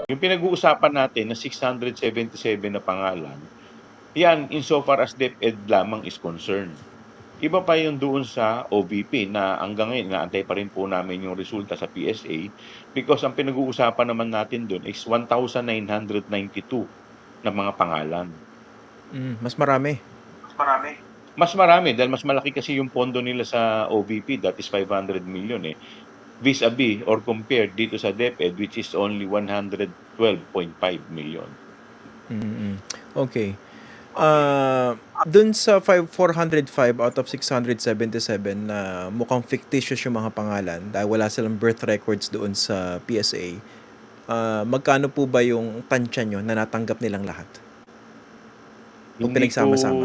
Yung pinag-uusapan natin na 677 na pangalan, yan insofar as DepEd lamang is concerned. Iba pa yung doon sa OVP na hanggang ngayon inaantay pa rin po namin yung resulta sa PSA because ang pinag-uusapan naman natin doon is 1,992 na mga pangalan. Mas marami. Mas marami dahil mas malaki kasi yung pondo nila sa OVP, that is 500 million eh. Vis-a-vis or compared dito sa DepEd which is only 112.5 million. Okay. Dun sa 405 out of 677 na mukhang fictitious yung mga pangalan dahil wala silang birth records doon sa PSA, magkano po ba yung tansya nyo na natanggap nilang lahat? Kung Hindi ko pinagsama-sama.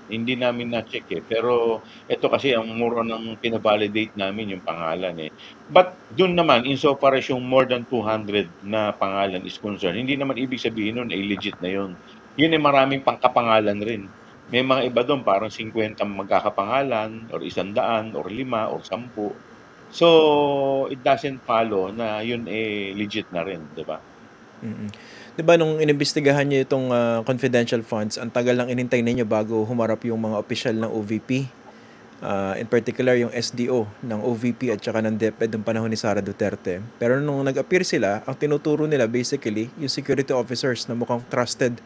hindi namin na-check eh, pero ito kasi ang more on ang pina-validate namin yung pangalan eh. But dun naman insofar as yung more than 200 na pangalan is concerned, hindi naman ibig sabihin nun ay legit na yun. Yun ay maraming pangkapangalan rin. May mga iba dun parang 50 magkakapangalan or 100 or 5 or 10. So, it doesn't follow na yun eh legit na rin, 'di ba? Di ba nung inimbestigahan niyo itong confidential funds, ang tagal lang inintay ninyo bago humarap yung mga opisyal ng OVP? In particular, yung SDO ng OVP at saka ng DepEd ng panahon ni Sara Duterte. Pero nung nag-appear sila, ang tinuturo nila basically yung security officers na mukhang trusted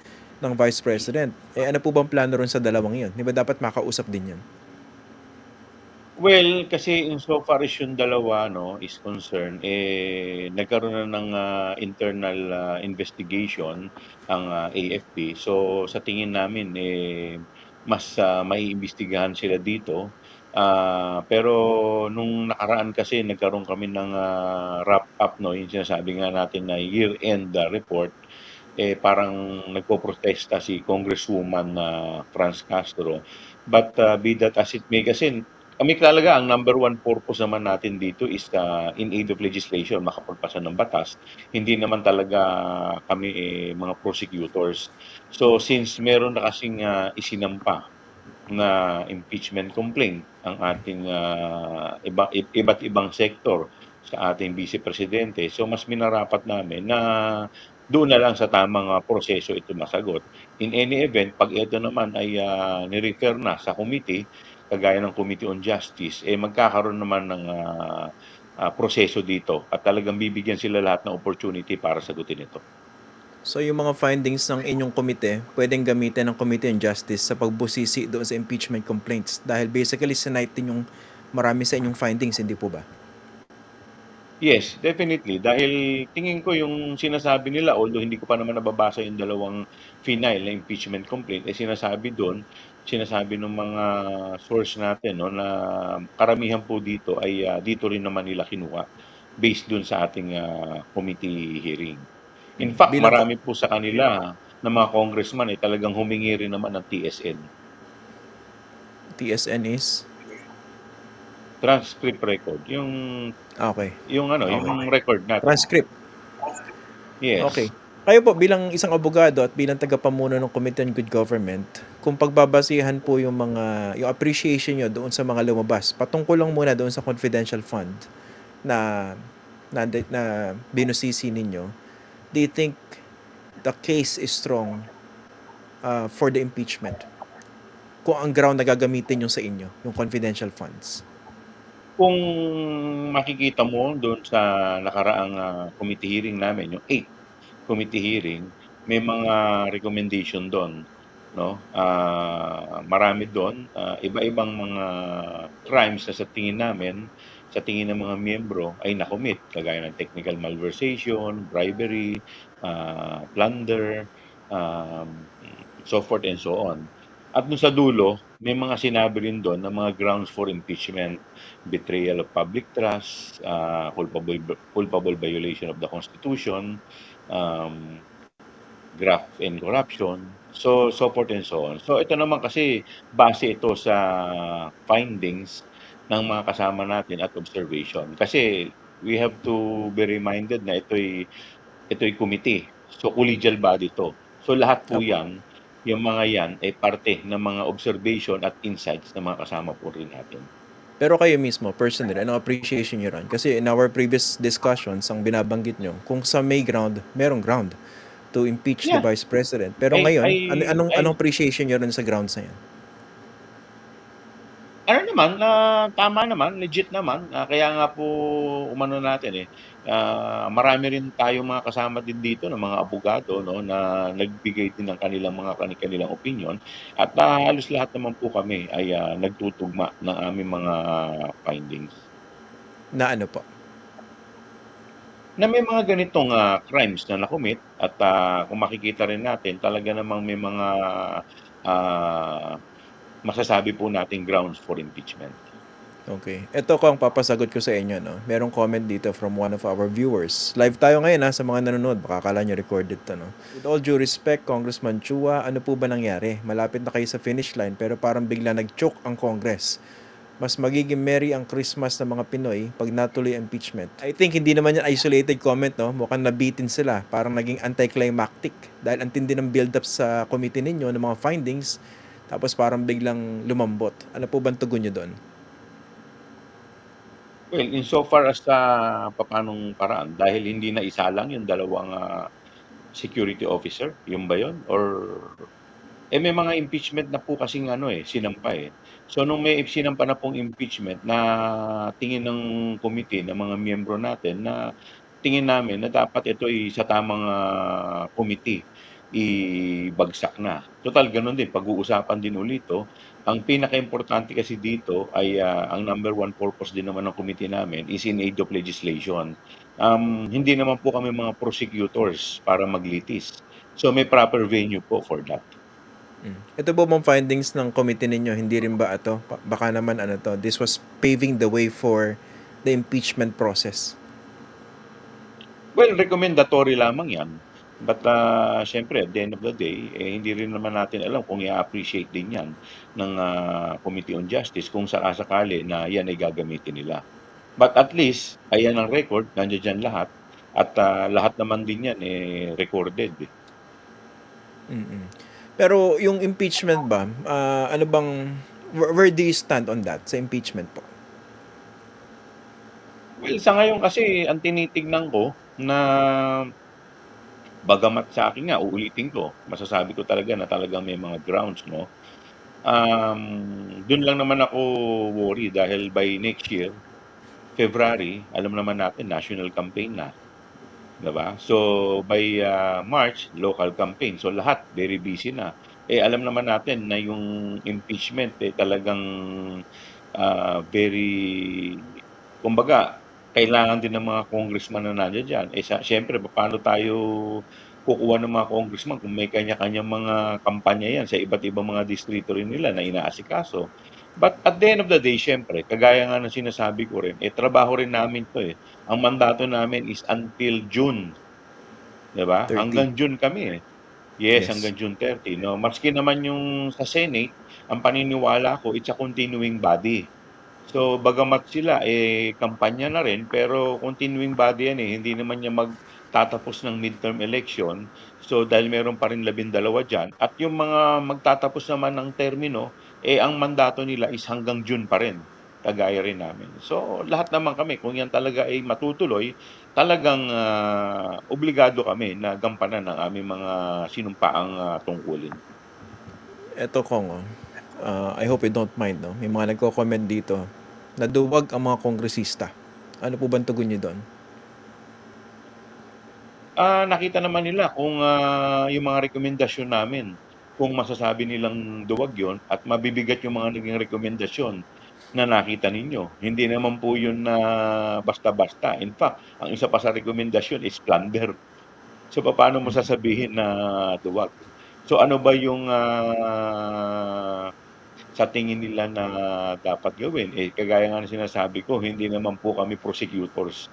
ng Vice President. Eh ano po bang plano ron sa dalawang yun? Di ba dapat makausap din yan? Well, kasi insofar as yung dalawa 'no, is concerned, eh, nagkaroon na ng, internal, investigation ang, AFP. So, sa tingin namin, eh, mas, maiimbestigahan sila dito. Pero nung nakaraan kasi nagkaroon kami ng, wrap up 'no, yung sinasabi nga natin na year-end, report, eh, parang nagpoprotesta si Congresswoman na Franz Castro. But, be that as it may kasi kami talaga ang number one purpose naman natin dito is, in aid of legislation, makapagpasa ng batas. Hindi naman talaga kami, eh, mga prosecutors. So, since meron na kasing, isinampa na impeachment complaint ang ating, iba't ibang sektor sa ating Vice Presidente, so mas minarapat namin na doon na lang sa tamang, proseso ito masagot. In any event, 'pag ito naman ay, ni-refer na sa committee, kagaya ng Committee on Justice, eh, magkakaroon naman ng, proseso dito at talagang bibigyan sila lahat ng opportunity para sagutin ito. So yung mga findings ng inyong komite, pwedeng gamitin ng Committee on Justice sa pagbusisi doon sa impeachment complaints dahil basically sinite din yung marami sa inyong findings, hindi po ba? Yes, definitely. Dahil tingin ko yung sinasabi nila, although hindi ko pa naman nababasa yung dalawang final na impeachment complaint, eh sinasabi doon, sinasabi ng mga source natin no, na karamihan po dito ay dito rin naman nila kinuha based doon sa ating committee hearing. In fact, Bilang marami po sa kanila na mga congressman ay talagang humingi rin naman ng TSN, TSN is transcript record, okay. yung record natin. Transcript. Okay. Yes. Kayo po bilang isang abogado at bilang tagapamuno ng Committee on Good Government, kung pagbabasihan po yung appreciation nyo doon sa mga lumabas, patungkol lang muna doon sa confidential fund na na binusisi ninyo, do you think the case is strong for the impeachment? Kung ang ground na gagamitin yung sa inyo, yung confidential funds. Kung makikita mo doon sa nakaraang, committee hearing namin, yung 8th committee hearing, may mga recommendation do'n, 'no? Marami do'n, iba-ibang mga crimes na sa tingin namin, sa tingin ng mga miyembro ay na-commit, kagaya ng technical malversation, bribery, plunder, so forth and so on. At do'n sa dulo, may mga sinabi rin do'n na mga grounds for impeachment, betrayal of public trust, culpable violation of the Constitution, um, graft and corruption, so forth and so on. So ito naman kasi base ito sa findings ng mga kasama natin at observation. Kasi we have to be reminded na ito'y committee, so collegial body 'to. So lahat po Opo. 'yan, yung mga 'yan ay parte ng mga observation at insights ng mga kasama po rin natin. Pero kayo mismo, personally, anong appreciation nyo ron? Kasi in our previous discussions, ang binabanggit nyo, kung sa may ground, merong ground to impeach the Yeah, Vice President. Pero I ngayon, I anong I appreciation nyo ron sa grounds na yan? ano naman, tama naman, legit naman. Kaya nga po umano natin, marami rin tayong mga kasama din dito na mga abogado 'no, na nagbigay din ng kanilang mga kani-kanilang opinyon at, halos lahat naman po kami ay, nagtutugma ng aming mga findings. Na ano po? Na may mga ganitong, crimes na na-commit at, kung makikita rin natin talaga namang may mga, ah, masasabi po nating grounds for impeachment. Okay. Ito ko ang papasagot ko sa inyo, no? Merong comment dito from one of our viewers. Live tayo ngayon, ha, sa mga nanonood. Baka akala nyo recorded to, no? With all due respect, Congressman Chua, ano po ba nangyari? Malapit na kayo sa finish line pero parang bigla nag-choke ang Congress. Mas magiging merry ang Christmas ng mga Pinoy pag natuloy ang impeachment. I think hindi naman yan isolated comment, no? Mukhang nabitin sila. Parang naging anticlimactic. Dahil ang tindi ng build-up sa committee ninyo ng mga findings, tapos parang biglang lumambot. Ano po bang tugon nyo doon? Well, insofar as sa papaanong paraan dahil hindi naisalang yung dalawang, security officer, yun ba yun? Or may mga impeachment na po kasing sinampa, eh. So nung may sinampa na pong impeachment na tingin ng committee ng mga miyembro natin na tingin namin na dapat ito'y sa tamang, committee ibagsak na. Total gano'n din pag-uusapan din ulit 'to. Ang pinakaimportante kasi dito ay, ang number one purpose din naman ng committee namin is in aid of legislation. Hindi naman po kami mga prosecutors para maglitis. So may proper venue po for that. Ito po bang findings ng committee ninyo, hindi rin ba ito? Baka naman ano to, this was paving the way for the impeachment process. Well, recommendatory lamang 'yan. But, siyempre at the end of the day, hindi rin naman natin alam kung i-a-appreciate din 'yan ng, Committee on Justice kung saka-sakali na 'yan ay gagamitin nila. But at least, ayan ang record, nandiya-diyan lahat at, lahat naman din 'yan, recorded, eh. Mm. Pero yung impeachment ba, ano bang, where do you stand on that, sa impeachment po? Well, sa ngayon kasi ang tinitignan ko na bagamat sa akin nga uulitin ko, masasabi ko talaga na talagang may mga grounds 'no. Dun lang naman ako worry dahil by next year, February, alam naman natin national campaign na, 'di ba? So by, March, local campaign. So lahat very busy na. Alam naman natin na yung impeachment, talagang, very kumbaga kailangan din ng mga congressman na nandiya diyan. Siyempre papaano tayo kukuha ng mga congressman kung may kanya-kanyang mga kampanya 'yan sa iba't ibang mga distrito rin nila na inaasikaso. But at the end of the day siyempre kagaya nga ng sinasabi ko rin, trabaho rin namin 'to, eh. Ang mandato namin is until June, 'di ba? 30. Hanggang June kami, eh. Yes, Yes. hanggang June 30 'no. Maski naman yung sa Senate, ang paniniwala ko it's a continuing body. So, bagamat sila, kampanya na rin pero continuing body 'yan, eh, hindi naman 'yan magtatapos ng midterm election. So, dahil meron pa rin 12 diyan at yung mga magtatapos naman ng termino, ang mandato nila is hanggang June pa rin, kagaya rin namin. So, lahat naman kami kung 'yan talaga ay matutuloy, talagang, obligado kami na gampanan ang aming mga sinumpaang, tungkulin. Ito Kong, I hope you don't mind, no? May mga nagko-comment dito na duwag ang mga kongresista. Ano po bang tugon niyo doon? Nakita naman nila kung, yung mga rekomendasyon namin, kung masasabi nilang duwag yon at mabibigat yung mga naging rekomendasyon na nakita ninyo. Hindi naman po yun na basta-basta. In fact, ang isa pa sa rekomendasyon is plunder. So, papaano mo sasabihin na duwag? So, ano ba yung, sa tingin nila na dapat gawin? Kagaya nga ng sinasabi ko, hindi naman po kami prosecutors.